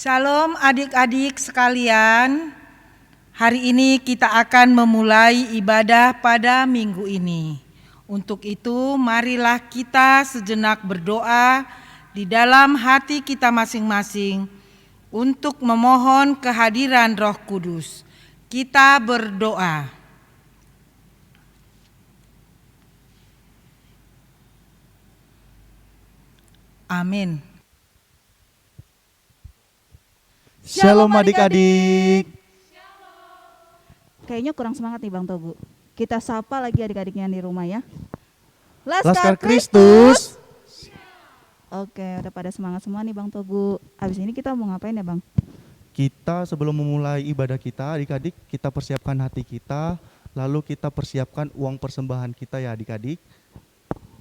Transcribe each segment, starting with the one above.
Shalom adik-adik sekalian. Hari ini kita akan memulai ibadah pada minggu ini. Untuk itu marilah kita sejenak berdoa di dalam hati kita masing-masing untuk memohon kehadiran Roh Kudus. Kita berdoa. Amin. Shalom adik-adik. Kayaknya kurang semangat nih Bang Togu. Kita sapa lagi adik-adiknya di rumah ya. Laskar Kristus. Oke, udah pada semangat semua nih Bang Togu. Abis ini kita mau ngapain ya Bang? Kita sebelum memulai ibadah kita, adik-adik, kita persiapkan hati kita, lalu kita persiapkan uang persembahan kita ya adik-adik.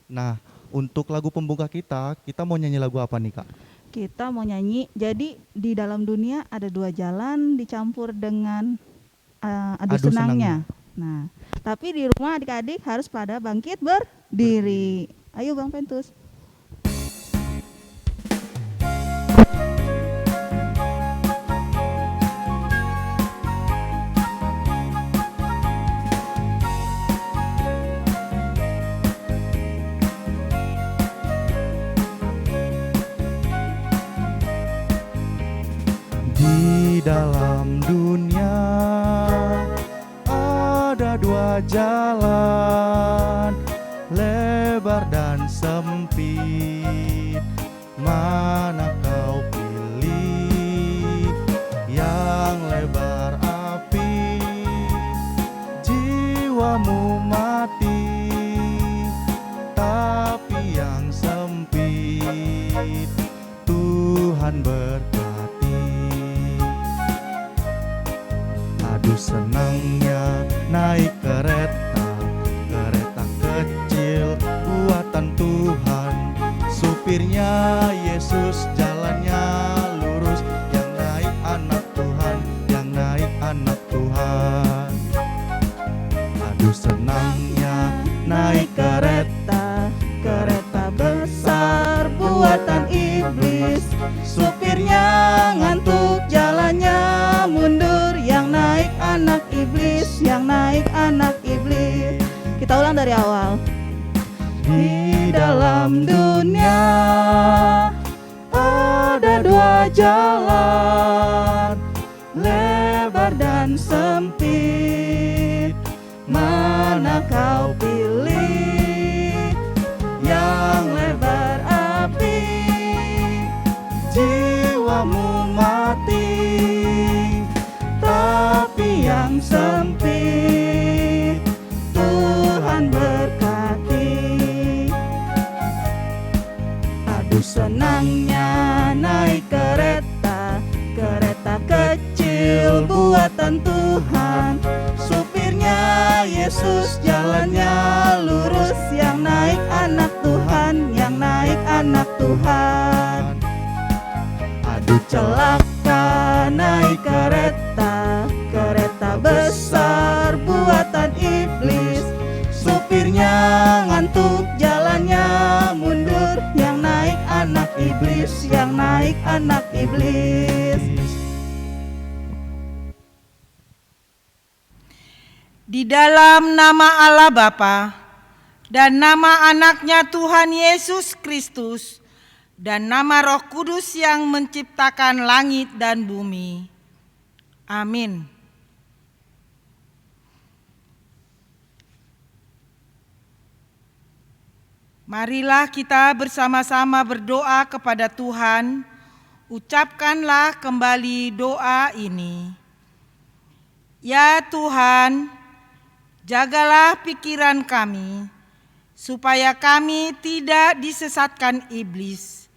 Nah, untuk lagu pembuka kita mau nyanyi lagu apa nih Kak? Kita mau nyanyi, jadi di dalam dunia ada dua jalan dicampur dengan adu senangnya. Nah, tapi di rumah adik-adik harus pada bangkit berdiri. Ayo Bang Pentus. Di dalam dunia ada dua jalan, lebar dan sempit. Mana kau pilih? Yang lebar api, jiwamu mati. Tapi yang sempit, Tuhan berkati. Aduh senangnya naik kereta kecil buatan Tuhan. Supirnya Yesus, jalannya lurus. Yang naik anak Tuhan, yang naik anak Tuhan. Aduh senangnya naik kereta besar buatan iblis. Supirnya ngantuk, jalannya mundur. Yang naik anak iblis, yang naik anak iblis. Kita ulang dari awal. Di dalam dunia ada dua jalan, lebar dan sempit. Mana kau pilih? Yang lebar api, jiwamu mati. Tapi yang sempit, Tuhan berkati. Aduh senangnya naik kereta kecil buatan Tuhan. Supirnya Yesus, jalannya lurus. Yang naik anak Tuhan, yang naik anak Tuhan. Aduh celaka naik kereta besar buatan iblis. Supirnya ngantuk, jalannya mundur. Yang naik anak iblis, yang naik anak iblis. Di dalam nama Allah Bapa dan nama anaknya Tuhan Yesus Kristus dan nama Roh Kudus yang menciptakan langit dan bumi. Amin. Marilah kita bersama-sama berdoa kepada Tuhan. Ucapkanlah kembali doa ini. Ya Tuhan, jagalah pikiran kami, supaya kami tidak disesatkan iblis.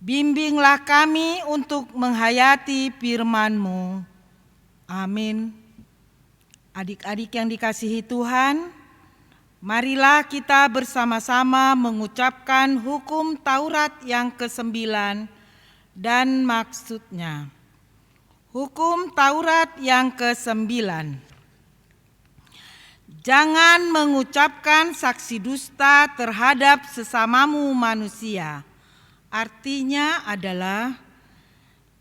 Bimbinglah kami untuk menghayati firman-Mu. Amin. Adik-adik yang dikasihi Tuhan, marilah kita bersama-sama mengucapkan hukum Taurat yang ke-9 dan maksudnya. Hukum Taurat yang ke-9. Jangan mengucapkan saksi dusta terhadap sesamamu manusia. Artinya adalah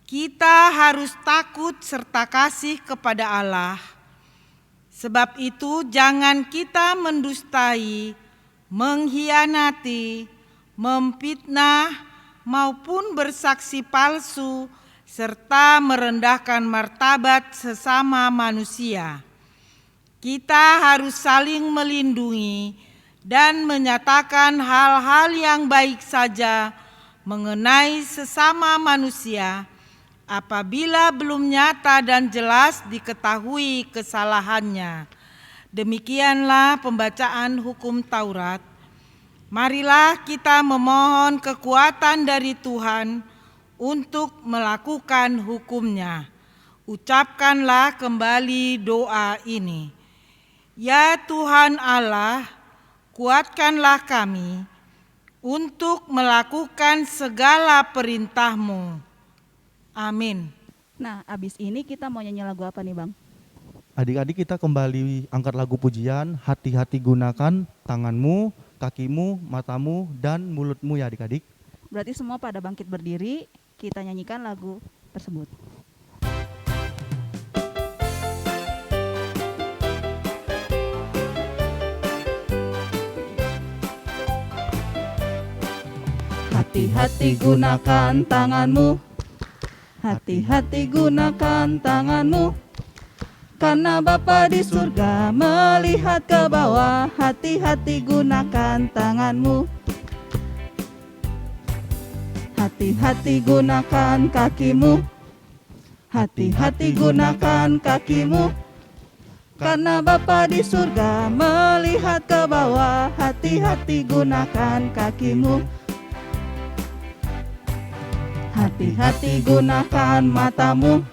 Kita harus takut serta kasih kepada Allah. Sebab itu jangan kita mendustai, mengkhianati, memfitnah, maupun bersaksi palsu, serta merendahkan martabat sesama manusia. Kita harus saling melindungi dan menyatakan hal-hal yang baik saja mengenai sesama manusia apabila belum nyata dan jelas diketahui kesalahannya. Demikianlah pembacaan hukum Taurat. Marilah kita memohon kekuatan dari Tuhan untuk melakukan hukumnya. Ucapkanlah kembali doa ini. Ya Tuhan Allah, kuatkanlah kami untuk melakukan segala perintah-Mu. Amin. Nah, abis ini kita mau nyanyi lagu apa nih Bang? Adik-adik kita kembali angkat lagu pujian, hati-hati gunakan tanganmu, kakimu, matamu, dan mulutmu ya adik-adik. Berarti semua pada bangkit berdiri, kita nyanyikan lagu tersebut. Hati-hati gunakan tanganmu, hati-hati gunakan tanganmu, karena Bapa di surga melihat ke bawah. Hati-hati gunakan tanganmu, hati-hati gunakan kakimu, hati-hati gunakan kakimu, karena Bapa di surga melihat ke bawah. Hati-hati gunakan kakimu, hati-hati gunakan matamu,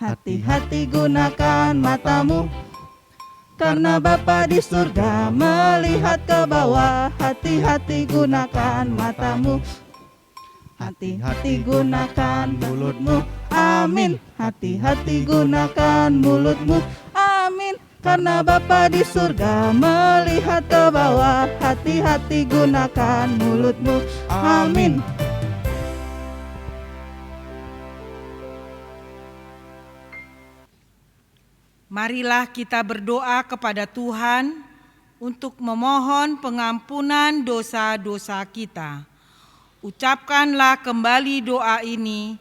hati-hati gunakan matamu, karena Bapa di surga melihat ke bawah. Hati-hati gunakan matamu, hati-hati gunakan mulutmu. Amin. Hati-hati gunakan mulutmu. Amin. Karena Bapa di surga melihat ke bawah. Hati-hati gunakan mulutmu. Amin. Marilah kita berdoa kepada Tuhan untuk memohon pengampunan dosa-dosa kita. Ucapkanlah kembali doa ini,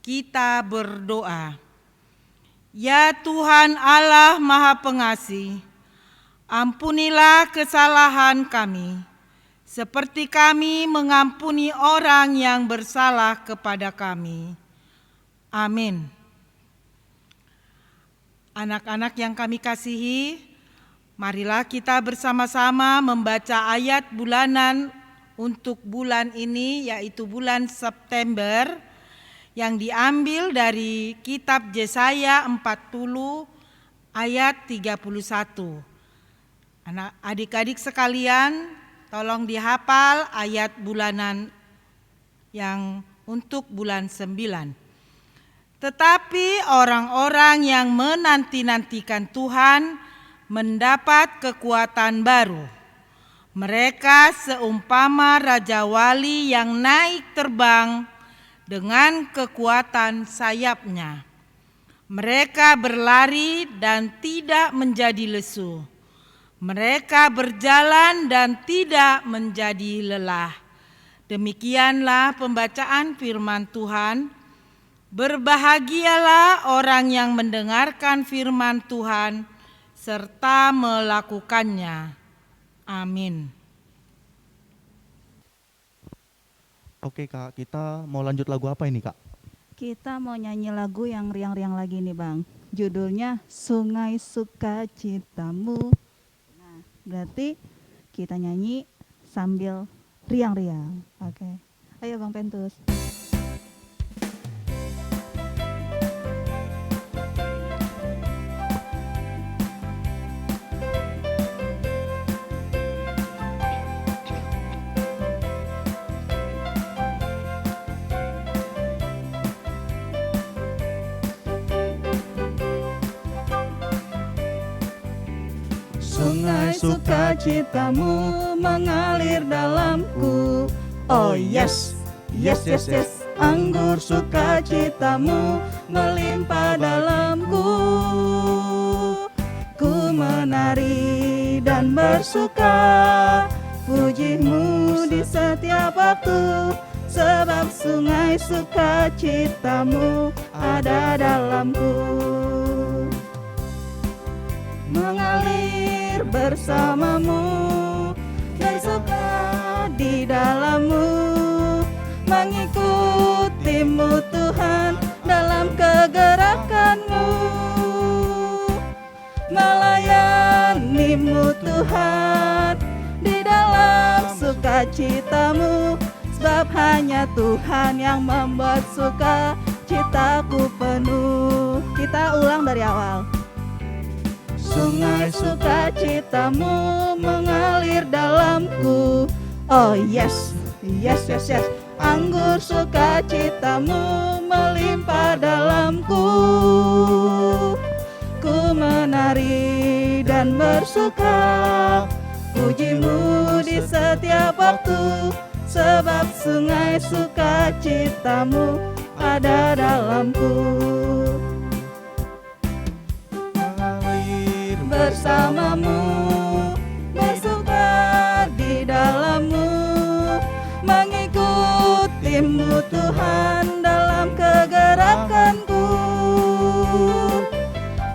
kita berdoa. Ya Tuhan Allah Maha Pengasih, ampunilah kesalahan kami, seperti kami mengampuni orang yang bersalah kepada kami. Amin. Anak-anak yang kami kasihi, marilah kita bersama-sama membaca ayat bulanan untuk bulan ini, yaitu bulan September, yang diambil dari kitab Yesaya 40 ayat 31. Adik-adik sekalian, tolong dihafal ayat bulanan yang untuk bulan 9. Tetapi orang-orang yang menanti-nantikan Tuhan mendapat kekuatan baru. Mereka seumpama Raja Wali yang naik terbang dengan kekuatan sayapnya. Mereka berlari dan tidak menjadi lesu. Mereka berjalan dan tidak menjadi lelah. Demikianlah pembacaan firman Tuhan. Berbahagialah orang yang mendengarkan firman Tuhan serta melakukannya. Amin. Oke Kak, kita mau lanjut lagu apa ini Kak? Kita mau nyanyi lagu yang riang-riang lagi nih Bang. Judulnya Sungai Sukacitamu. Nah, berarti kita nyanyi sambil riang-riang. Oke. Ayo Bang Pentus. Sungai sukacitamu mengalir dalamku. Oh yes, yes, yes, yes. anggur sukacitamu melimpah dalamku. Ku menari dan bersuka, pujimu di setiap waktu, sebab sungai sukacitamu ada dalamku. Mengalir bersamamu, bersuka di dalammu, mengikutimu Tuhan dalam kegerakanmu, melayanimu Tuhan di dalam sukacitamu, sebab hanya Tuhan yang membuat sukacitaku penuh. Kita ulang dari awal. Sungai sukacitamu mengalir dalamku. Oh yes, yes, yes, yes. Anggur sukacitamu melimpah dalamku. Ku menari dan bersuka, pujimu di setiap waktu, sebab sungai sukacitamu ada dalamku. Bersamamu, bersuka di dalammu, mengikutimu Tuhan dalam kegerakanku,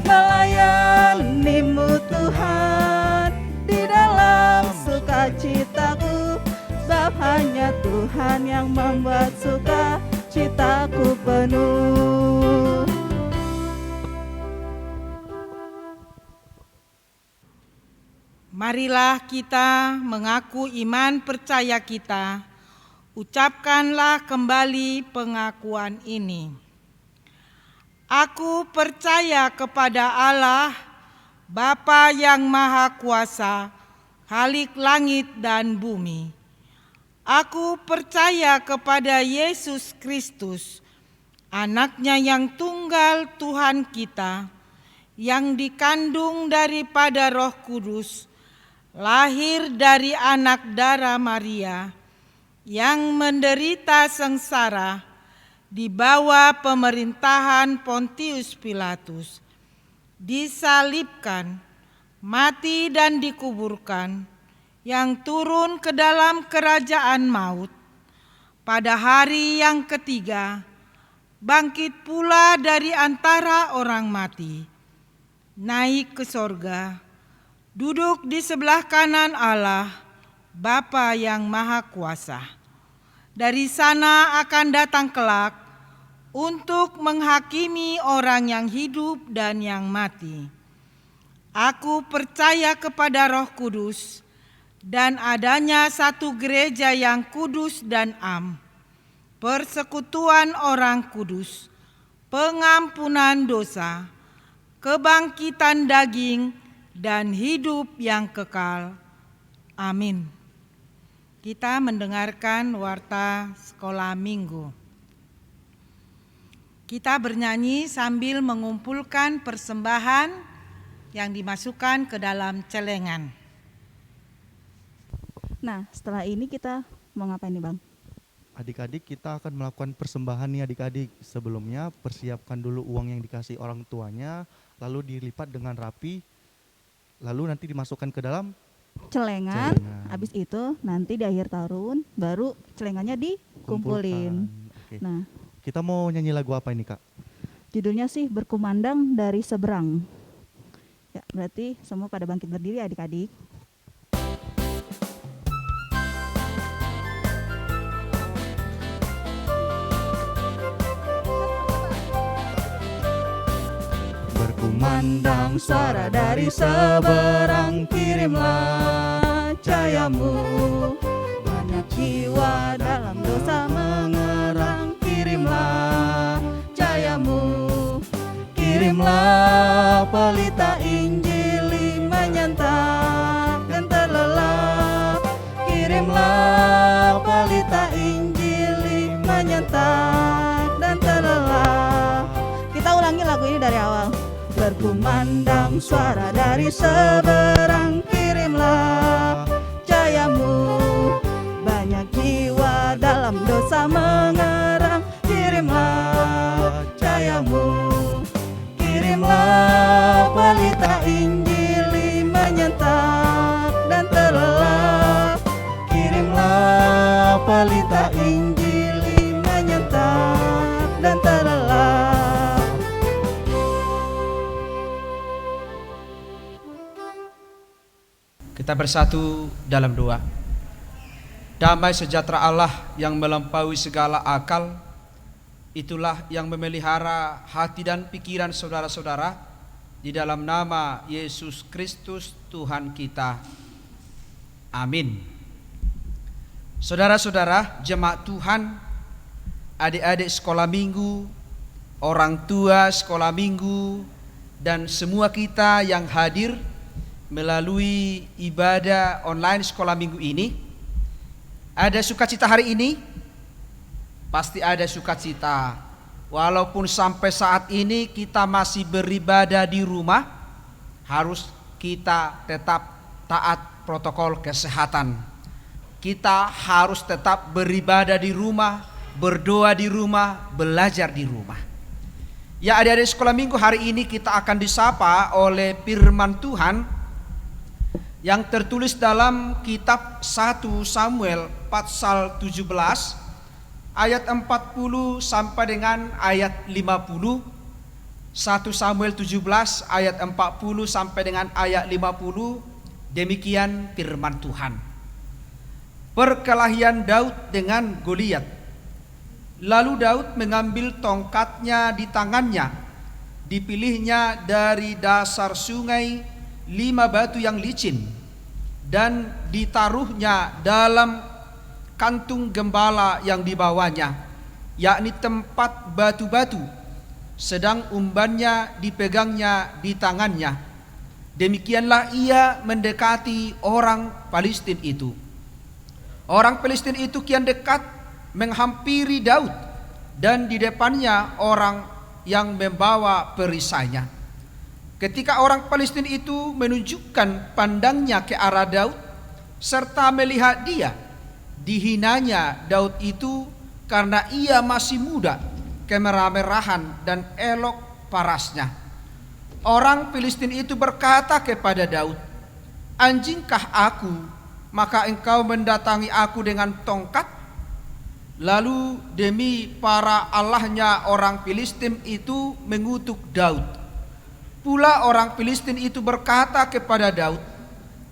melayanimu Tuhan di dalam sukacitaku, sebab hanya Tuhan yang membuat sukacitaku penuh. Marilah kita mengaku iman percaya kita. Ucapkanlah kembali pengakuan ini. Aku percaya kepada Allah, Bapa yang Maha Kuasa, Khalik langit dan bumi. Aku percaya kepada Yesus Kristus, Anak-Nya yang tunggal Tuhan kita, yang dikandung daripada Roh Kudus, lahir dari anak darah Maria, yang menderita sengsara di bawah pemerintahan Pontius Pilatus, disalibkan, mati dan dikuburkan, yang turun ke dalam kerajaan maut. Pada hari yang ketiga, bangkit pula dari antara orang mati, naik ke sorga, duduk di sebelah kanan Allah, Bapa yang Maha Kuasa. Dari sana akan datang kelak untuk menghakimi orang yang hidup dan yang mati. Aku percaya kepada Roh Kudus dan adanya satu gereja yang kudus dan am, persekutuan orang kudus, pengampunan dosa, kebangkitan daging, dan hidup yang kekal. Amin. Kita mendengarkan warta sekolah minggu. Kita bernyanyi sambil mengumpulkan persembahan yang dimasukkan ke dalam celengan. Nah, setelah ini kita mau ngapain nih, Bang? Adik-adik, kita akan melakukan persembahan nih adik-adik. Sebelumnya persiapkan dulu uang yang dikasih orang tuanya, lalu dilipat dengan rapi, lalu nanti dimasukkan ke dalam celengan. Habis itu nanti di akhir tahun baru celengannya dikumpulin. Oke. Nah, kita mau nyanyi lagu apa ini, Kak? judulnya sih Berkumandang dari Seberang. Ya, berarti semua pada bangkit berdiri adik-adik. Berkumandang suara dari seberang, kirimlah cahayamu. Banyak jiwa dalam dosa mengerang, kirimlah cahayamu. Kirimlah pelita Injil menyantap dan terlelap. Kirimlah pelita Injil menyantap dan terlelap. Kita ulangi lagu ini dari awal. Berkumandang suara dari seberang, kirimlah cahayamu. Banyak jiwa dalam dosa mengerang, kirimlah kirimlah cahayamu, kirimlah pelita Injil menyentak dan terlelap, kirimlah pelita Injil menyentak dan terlelap. Kita bersatu dalam doa. Damai sejahtera Allah yang melampaui segala akal, itulah yang memelihara hati dan pikiran saudara-saudara di dalam nama Yesus Kristus Tuhan kita. Amin. Saudara-saudara, jemaat Tuhan, adik-adik sekolah minggu, orang tua sekolah minggu, dan semua kita yang hadir melalui ibadah online sekolah minggu ini. Ada sukacita hari ini? Pasti ada sukacita. Walaupun sampai saat ini kita masih beribadah di rumah, harus kita tetap taat protokol kesehatan. Kita harus tetap beribadah di rumah, berdoa di rumah, belajar di rumah. Ya, adik-adik sekolah minggu, hari ini kita akan disapa oleh firman Tuhan yang tertulis dalam kitab 1 Samuel pasal 17 ayat 40 sampai dengan ayat 50. 1 Samuel 17 ayat 40 sampai dengan ayat 50. Demikian firman Tuhan. Perkelahian Daud dengan Goliat. Lalu Daud mengambil tongkatnya di tangannya, dipilihnya dari dasar sungai 5 batu yang licin, dan ditaruhnya dalam kantung gembala yang dibawanya, yakni tempat batu-batu, sedang umbannya dipegangnya di tangannya. Demikianlah ia mendekati orang Palestin itu. Orang Palestin itu kian dekat menghampiri Daud, dan di depannya orang yang membawa perisainya. Ketika orang Palestin itu menunjukkan pandangnya ke arah Daud serta melihat dia, dihinanya Daud itu karena ia masih muda, kemerah-merahan dan elok parasnya. Orang Palestin itu berkata kepada Daud, "Anjingkah aku, maka engkau mendatangi aku dengan tongkat?" Lalu demi para allahnya orang Filistin itu mengutuk Daud. Pula orang Filistin itu berkata kepada Daud,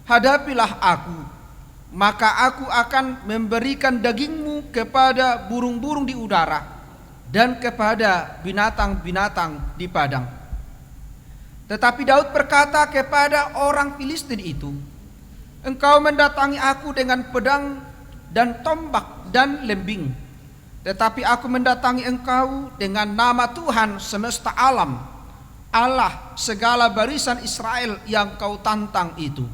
"Hadapilah aku, maka aku akan memberikan dagingmu kepada burung-burung di udara dan kepada binatang-binatang di padang." Tetapi Daud berkata kepada orang Filistin itu, "Engkau mendatangi aku dengan pedang dan tombak dan lembing, tetapi aku mendatangi engkau dengan nama Tuhan semesta alam, Allah segala barisan Israel yang kau tantang itu.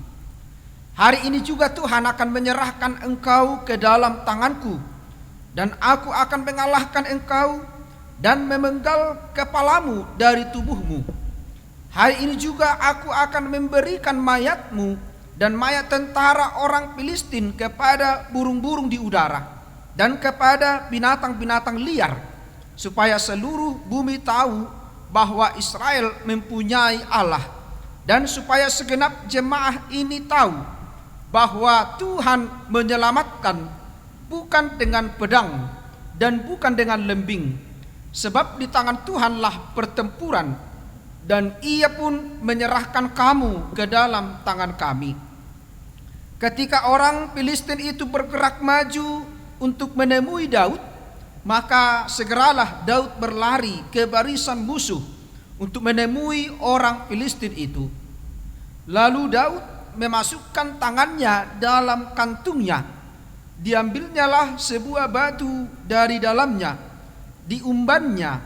Hari ini juga Tuhan akan menyerahkan engkau ke dalam tanganku, dan aku akan mengalahkan engkau dan memenggal kepalamu dari tubuhmu. Hari ini juga aku akan memberikan mayatmu dan mayat tentara orang Filistin kepada burung-burung di udara dan kepada binatang-binatang liar, supaya seluruh bumi tahu bahwa Israel mempunyai Allah, dan supaya segenap jemaah ini tahu bahwa Tuhan menyelamatkan bukan dengan pedang dan bukan dengan lembing, sebab di tangan Tuhanlah pertempuran, dan ia pun menyerahkan kamu ke dalam tangan kami." Ketika orang Filistin itu bergerak maju untuk menemui Daud, maka segeralah Daud berlari ke barisan musuh untuk menemui orang Filistin itu. Lalu Daud memasukkan tangannya dalam kantungnya, diambilnyalah sebuah batu dari dalamnya, diumbannya,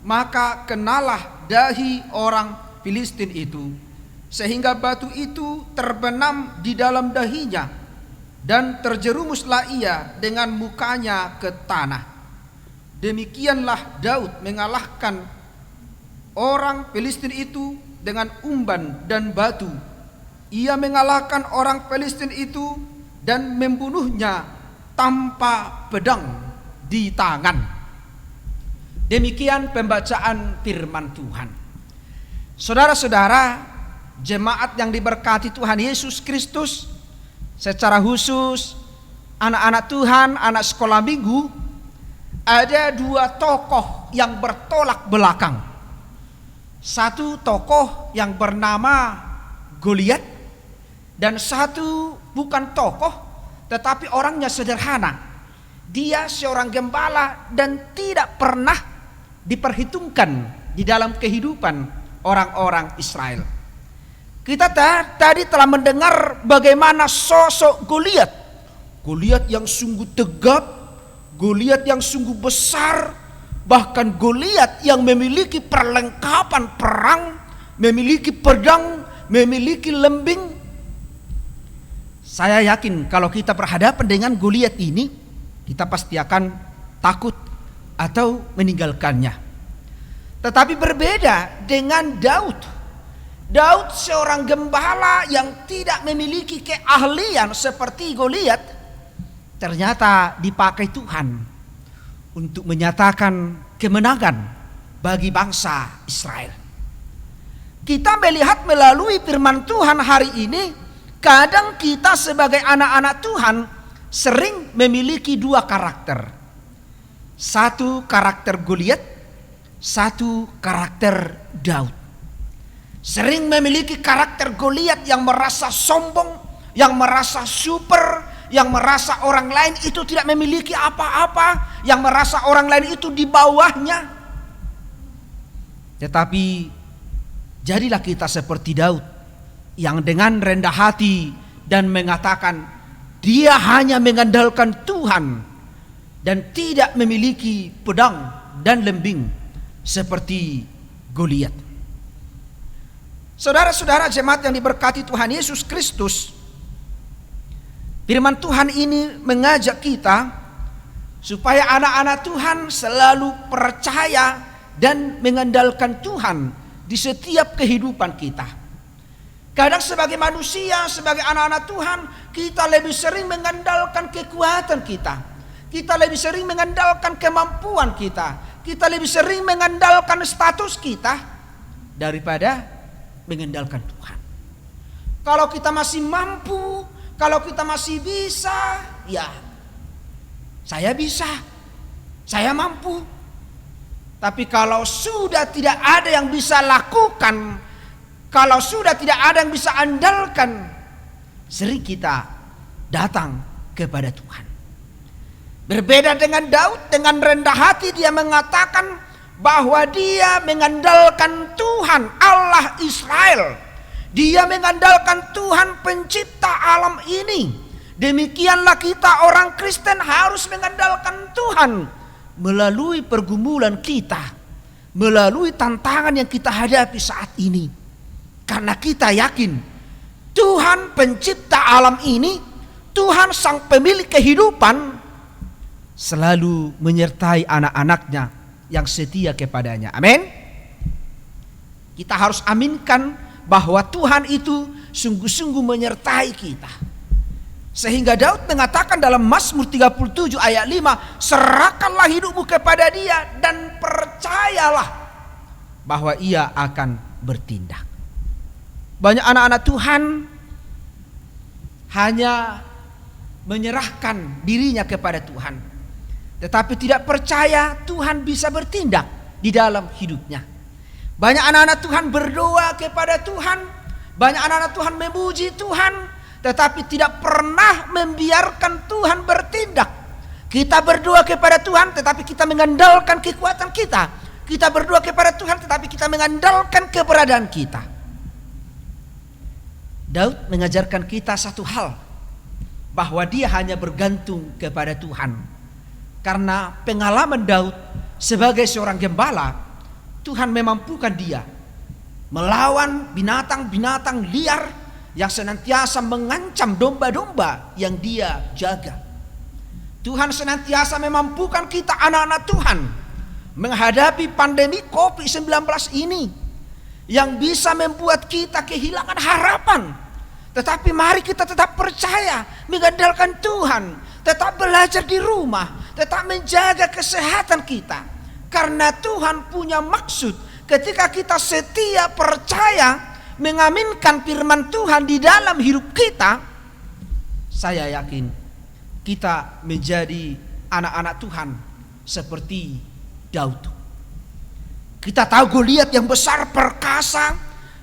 maka kenalah dahi orang Filistin itu, sehingga batu itu terbenam di dalam dahinya, dan terjerumuslah ia dengan mukanya ke tanah. Demikianlah Daud mengalahkan orang Filistin itu dengan umban dan batu. Ia mengalahkan orang Filistin itu dan membunuhnya tanpa pedang di tangan. Demikian pembacaan firman Tuhan. Saudara-saudara, jemaat yang diberkati Tuhan Yesus Kristus, secara khusus anak-anak Tuhan, anak sekolah minggu, ada dua tokoh yang bertolak belakang. Satu tokoh yang bernama Goliat, dan satu bukan tokoh tetapi orangnya sederhana. Dia seorang gembala dan tidak pernah diperhitungkan di dalam kehidupan orang-orang Israel. Kita tadi telah mendengar bagaimana sosok Goliat. Goliat yang sungguh tegap, Goliat yang sungguh besar, bahkan Goliat yang memiliki perlengkapan perang, memiliki pedang, memiliki lembing. Saya yakin kalau kita berhadapan dengan Goliat ini, kita pasti akan takut atau meninggalkannya. Tetapi berbeda dengan Daud. Daud seorang gembala yang tidak memiliki keahlian seperti Goliat, ternyata dipakai Tuhan untuk menyatakan kemenangan bagi bangsa Israel. Kita melihat melalui firman Tuhan hari ini, kadang kita sebagai anak-anak Tuhan sering memiliki dua karakter. Satu karakter Goliat, satu karakter Daud. Sering memiliki karakter Goliat yang merasa sombong, yang merasa super, yang merasa orang lain itu tidak memiliki apa-apa, yang merasa orang lain itu di bawahnya. Tetapi jadilah kita seperti Daud yang dengan rendah hati dan mengatakan dia hanya mengandalkan Tuhan dan tidak memiliki pedang dan lembing seperti Goliat. Saudara-saudara jemaat yang diberkati Tuhan Yesus Kristus, firman Tuhan ini mengajak kita supaya anak-anak Tuhan selalu percaya dan mengandalkan Tuhan di setiap kehidupan kita. Kadang sebagai manusia, sebagai anak-anak Tuhan, kita lebih sering mengandalkan kekuatan kita. Kita lebih sering mengandalkan kemampuan kita. Kita lebih sering mengandalkan status kita daripada mengandalkan Tuhan. Kalau kita masih mampu, kalau kita masih bisa, ya saya bisa, saya mampu. Tapi kalau sudah tidak ada yang bisa lakukan, kalau sudah tidak ada yang bisa andalkan, sering kita datang kepada Tuhan. Berbeda dengan Daud, dengan rendah hati dia mengatakan bahwa dia mengandalkan Tuhan Allah Israel. Dia mengandalkan Tuhan pencipta alam ini. Demikianlah kita orang Kristen harus mengandalkan Tuhan melalui pergumulan kita, melalui tantangan yang kita hadapi saat ini. Karena kita yakin Tuhan pencipta alam ini, Tuhan sang pemilik kehidupan, selalu menyertai anak-anaknya yang setia kepadanya. Amin. Kita harus aminkan bahwa Tuhan itu sungguh-sungguh menyertai kita. Sehingga Daud mengatakan dalam Mazmur 37 ayat 5, serahkanlah hidupmu kepada Dia dan percayalah bahwa Ia akan bertindak. Banyak anak-anak Tuhan hanya menyerahkan dirinya kepada Tuhan, tetapi tidak percaya Tuhan bisa bertindak di dalam hidupnya. Banyak anak-anak Tuhan berdoa kepada Tuhan, banyak anak-anak Tuhan memuji Tuhan, tetapi tidak pernah membiarkan Tuhan bertindak. Kita berdoa kepada Tuhan, tetapi kita mengandalkan kekuatan kita. Kita berdoa kepada Tuhan, tetapi kita mengandalkan keberadaan kita. Daud mengajarkan kita satu hal, bahwa dia hanya bergantung kepada Tuhan. Karena pengalaman Daud sebagai seorang gembala, Tuhan memampukan dia melawan binatang-binatang liar yang senantiasa mengancam domba-domba yang dia jaga. Tuhan senantiasa memampukan kita anak-anak Tuhan menghadapi pandemi COVID-19 ini yang bisa membuat kita kehilangan harapan. Tetapi mari kita tetap percaya, mengandalkan Tuhan, tetap belajar di rumah, tetap menjaga kesehatan kita. Karena Tuhan punya maksud ketika kita setia percaya mengaminkan firman Tuhan di dalam hidup kita, saya yakin kita menjadi anak-anak Tuhan seperti Daud. Kita tahu Goliat yang besar perkasa,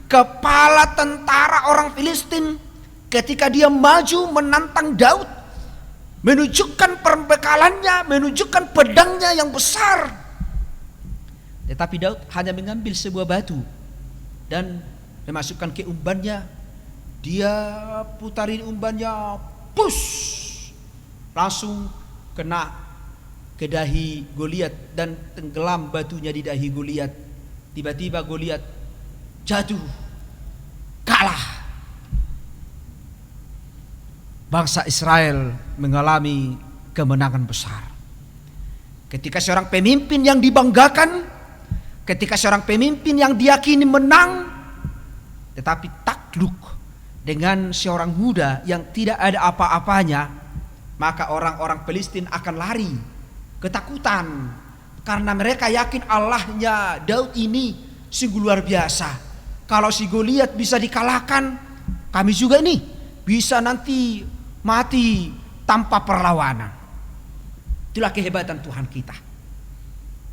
kepala tentara orang Filistin, ketika dia maju menantang Daud, menunjukkan perbekalannya, menunjukkan pedangnya yang besar. Tetapi Daud hanya mengambil sebuah batu dan memasukkan ke umbannya. Dia putarin umbannya, push, langsung kena ke dahi Goliat dan tenggelam batunya di dahi Goliat. Tiba-tiba Goliat jatuh, kalah. Bangsa Israel mengalami kemenangan besar. Ketika seorang pemimpin yang dibanggakan, ketika seorang pemimpin yang diyakini menang, tetapi takluk dengan seorang muda yang tidak ada apa-apanya, maka orang-orang Filistin akan lari ketakutan, karena mereka yakin Allahnya Daud ini sungguh luar biasa. Kalau si Goliat bisa dikalahkan, kami juga nih bisa nanti mati tanpa perlawanan. Itulah kehebatan Tuhan kita.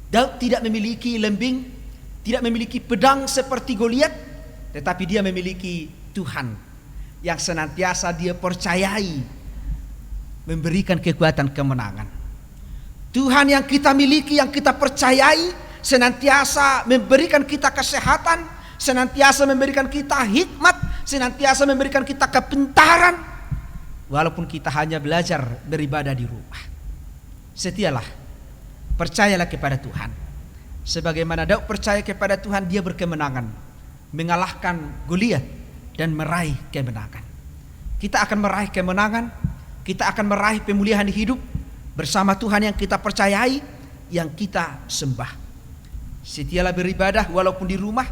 Daud tidak memiliki lembing, tidak memiliki pedang seperti Goliat, tetapi dia memiliki Tuhan yang senantiasa dia percayai memberikan kekuatan kemenangan. Tuhan yang kita miliki, yang kita percayai, senantiasa memberikan kita kesehatan, senantiasa memberikan kita hikmat, senantiasa memberikan kita kepintaran, walaupun kita hanya belajar beribadah di rumah. Setialah, percayalah kepada Tuhan. Sebagaimana Daud percaya kepada Tuhan, dia berkemenangan, mengalahkan Goliat dan meraih kemenangan. Kita akan meraih kemenangan, kita akan meraih pemulihan hidup bersama Tuhan yang kita percayai, yang kita sembah. Setialah beribadah walaupun di rumah,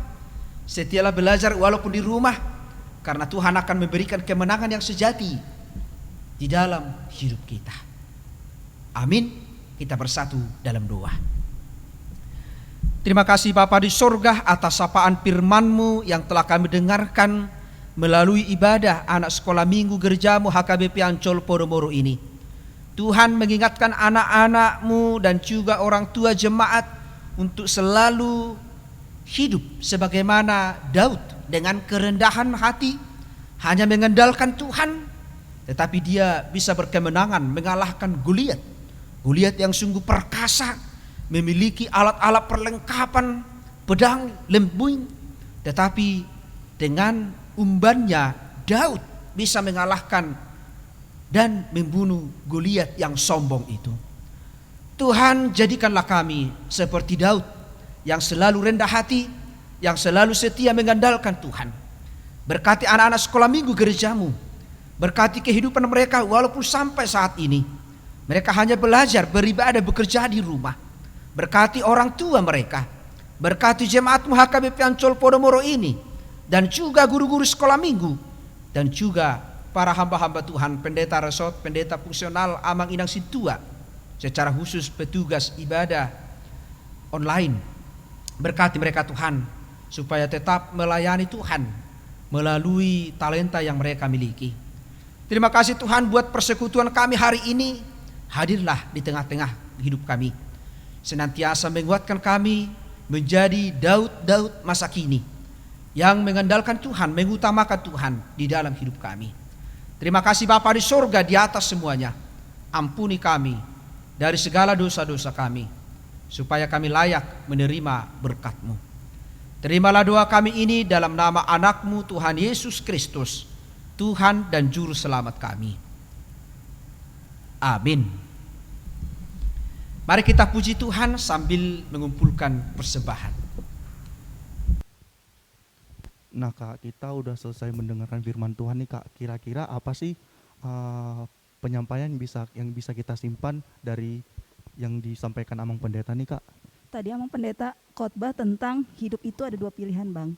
setialah belajar walaupun di rumah, karena Tuhan akan memberikan kemenangan yang sejati di dalam hidup kita. Amin. Kita bersatu dalam doa. Terima kasih Bapa di sorga atas sapaan firman-Mu yang telah kami dengarkan melalui ibadah anak sekolah minggu gerejamu HKBP Ancol Podomoro ini. Tuhan mengingatkan anak-anak-Mu dan juga orang tua jemaat untuk selalu hidup sebagaimana Daud, dengan kerendahan hati, hanya mengandalkan Tuhan, tetapi dia bisa berkemenangan mengalahkan Goliat. Goliat yang sungguh perkasa, memiliki alat-alat perlengkapan, pedang, lembing, tetapi dengan umbannya Daud bisa mengalahkan dan membunuh Goliat yang sombong itu. Tuhan, jadikanlah kami seperti Daud yang selalu rendah hati, yang selalu setia mengandalkan Tuhan. Berkati anak-anak sekolah minggu gerejamu, berkati kehidupan mereka walaupun sampai saat ini mereka hanya belajar, beribadah, bekerja di rumah. Berkati orang tua mereka, berkati jemaat HKBP Ancol Podomoro ini, dan juga guru-guru sekolah minggu, dan juga para hamba-hamba Tuhan, pendeta resort, pendeta fungsional Amang Inang Situa, secara khusus petugas ibadah online. Berkati mereka Tuhan, supaya tetap melayani Tuhan melalui talenta yang mereka miliki. Terima kasih Tuhan buat persekutuan kami hari ini. Hadirlah di tengah-tengah hidup kami, senantiasa menguatkan kami menjadi Daud-Daud masa kini yang mengandalkan Tuhan, mengutamakan Tuhan di dalam hidup kami. Terima kasih Bapa di sorga di atas semuanya. Ampuni kami dari segala dosa-dosa kami, supaya kami layak menerima berkat-Mu. Terimalah doa kami ini dalam nama anak-Mu Tuhan Yesus Kristus, Tuhan dan Juru Selamat kami. Amin. Mari kita puji Tuhan sambil mengumpulkan persembahan. Nah Kak, kita udah selesai mendengarkan firman Tuhan nih Kak. Kira-kira apa sih penyampaian yang bisa kita simpan dari yang disampaikan Amang Pendeta nih Kak? Tadi Amang Pendeta khotbah tentang hidup itu ada dua pilihan Bang,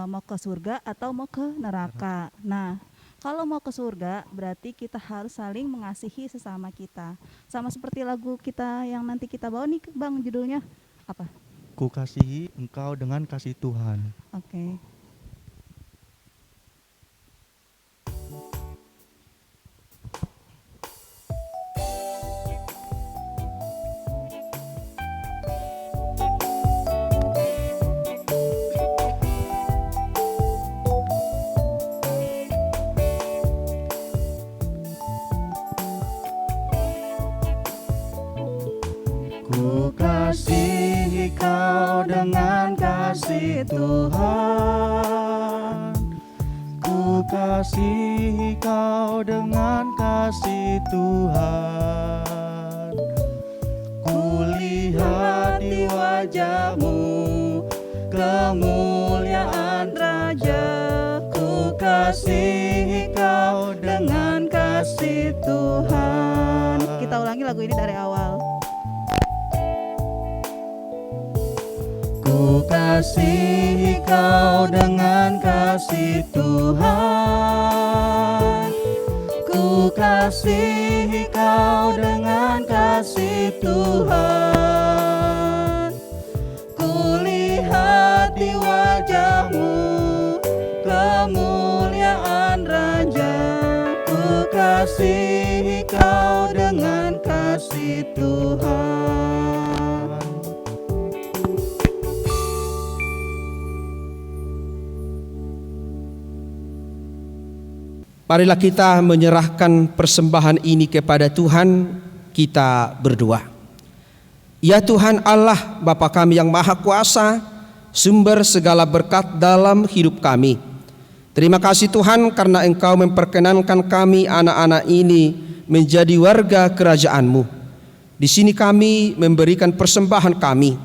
mau ke surga atau mau ke neraka. Nah, kalau mau ke surga berarti kita harus saling mengasihi sesama kita. Sama seperti lagu kita yang nanti kita bawa nih Bang, judulnya Apa? Ku kasihi engkau dengan kasih Tuhan. Oke. Ku kasihi kau dengan kasih Tuhan. Ku kasihi kau dengan kasih Tuhan. Ku lihat di wajahmu kemuliaan Raja. Ku kasihi kau dengan kasih Tuhan. Kita ulangi lagu ini dari awal. Ku kasihi kau dengan kasih Tuhan. Ku kasihi kau dengan kasih Tuhan. Ku lihat di wajahmu kemuliaan Raja. Ku kasihi kau dengan kasih Tuhan. Marilah kita menyerahkan persembahan ini kepada Tuhan, kita berdoa. Ya Tuhan Allah, Bapa kami yang Maha Kuasa, sumber segala berkat dalam hidup kami. Terima kasih Tuhan karena Engkau memperkenankan kami anak-anak ini menjadi warga kerajaan-Mu. Di sini kami memberikan persembahan kami.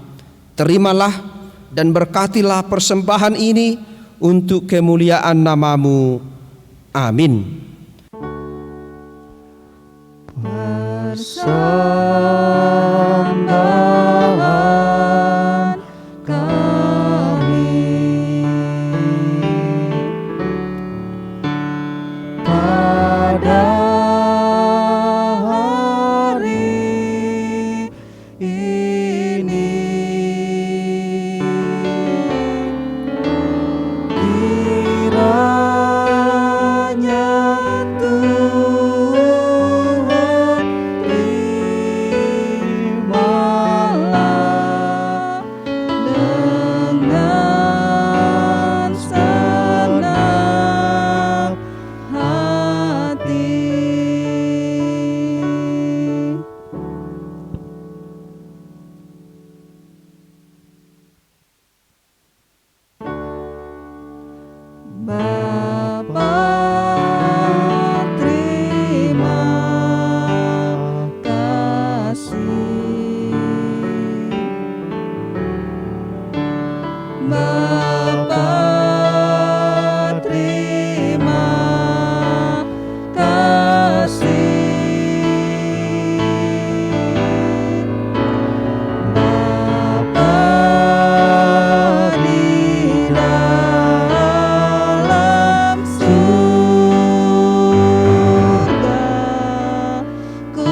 Terimalah dan berkatilah persembahan ini untuk kemuliaan nama-Mu. Amin. Persembahan kami pada hari ini, kiranya Tuhan terimalah dengan senang hati. Bapa, terima kasih. Bapa, terima kasih. Bapa di dalam surga, ku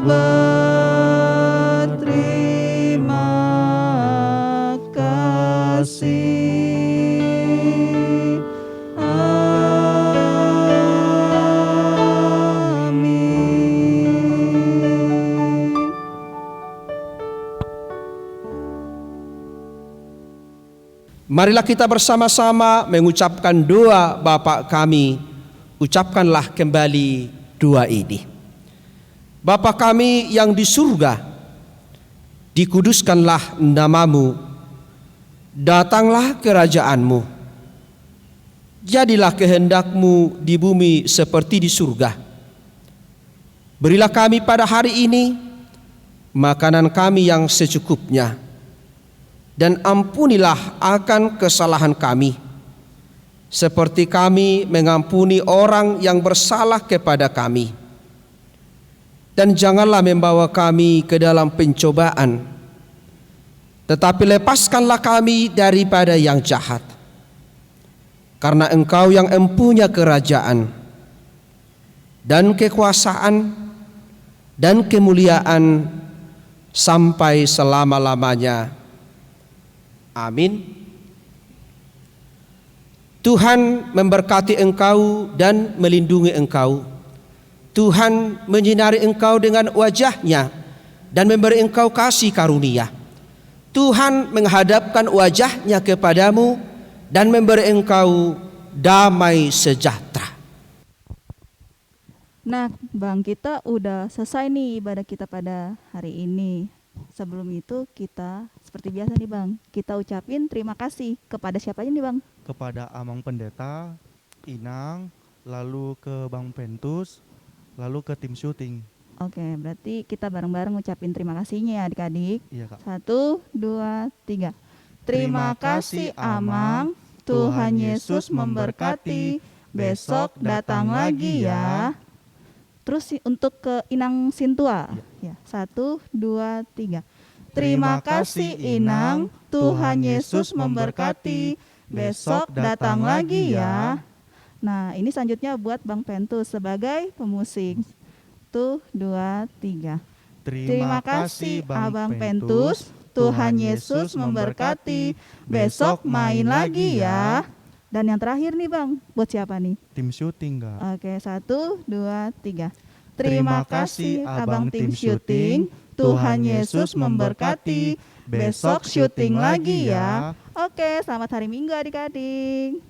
berterima kasih. Amin. Marilah kita bersama-sama mengucapkan doa Bapa kami. Ucapkanlah kembali doa ini. Bapa kami yang di surga, dikuduskanlah nama-Mu. Datanglah kerajaan-Mu. Jadilah kehendak-Mu di bumi seperti di surga. Berilah kami pada hari ini makanan kami yang secukupnya. Dan ampunilah akan kesalahan kami, seperti kami mengampuni orang yang bersalah kepada kami. Dan janganlah membawa kami ke dalam pencobaan, tetapi lepaskanlah kami daripada yang jahat. Karena Engkau yang empunya kerajaan, dan kekuasaan, dan kemuliaan sampai selama-lamanya. Amin. Tuhan memberkati engkau dan melindungi engkau. Tuhan menyinari engkau dengan wajah-Nya dan memberi engkau kasih karunia. Tuhan menghadapkan wajah-Nya kepadamu dan memberi engkau damai sejahtera. Nah, Bang, kita udah selesai nih ibadah kita pada hari ini. Sebelum itu kita seperti biasa nih Bang, kita ucapin terima kasih kepada siapa aja nih Bang? Kepada Amang Pendeta, Inang, lalu ke Bang Pentus, lalu ke tim syuting. Oke, berarti kita bareng-bareng ngucapin terima kasihnya ya adik-adik. Iya Kak. 1, 2, 3. Terima kasih Amang, Tuhan Yesus memberkati. Besok datang lagi ya. Terus untuk ke Inang Sintua. Ya, 1, 2, 3. Terima kasih Inang, Tuhan Yesus memberkati. Besok datang lagi ya. Nah, ini selanjutnya buat Bang Pentus sebagai pemusik. 1, 2, 3. Terima kasih Abang Pentus, Tuhan Yesus memberkati. Besok main lagi ya. Dan yang terakhir nih Bang, buat siapa nih? Tim syuting Kak. Oke, 1, 2, 3. Terima kasih Abang tim syuting, Tuhan Yesus memberkati. Besok syuting lagi ya. Oke, selamat hari Minggu adik-adik.